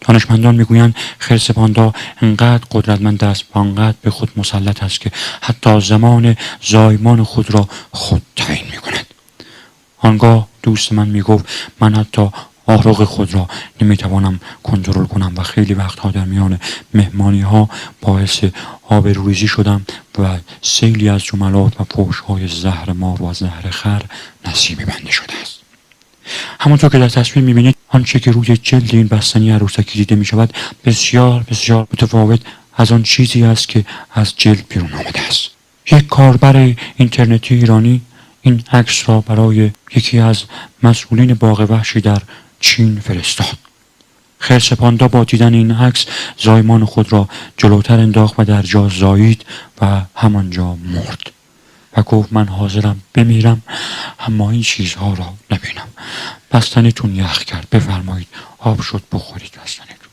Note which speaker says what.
Speaker 1: دانشمندان میگویند خرس پاندا انقدر قدرتمند است و انقدر به خود مسلط است که حتی زمان زایمان خود را خود تعیین میکند. آنگاه دوست من میگفت من حتی آرق خود را نمیتوانم کنترل کنم و خیلی وقتها در میان مهمانی ها باعث آبروریزی شدم و سیلی از جملات و فحش‌های زهر مار و زهر خر نصیب بنده شده است. همانطور که در تصویر میبینید آنچه که روی جلد این بستنی عروسکی دیده میشود بسیار بسیار متفاوت از آن چیزی است که از جلد بیرون آمده است. یک کاربر اینترنتی ایرانی این عکس را برای یکی از مسئولین باغ وحشی در چین فرستاد. خرس پاندا با دیدن این عکس زایمان خود را جلوتر انداخت و در جا زایید و همانجا مرد و گفت من حاضرم بمیرم اما این چیزها را نبینم. بستنیتون یخ کرد، بفرمایید آب شد بخورید بستنیتون.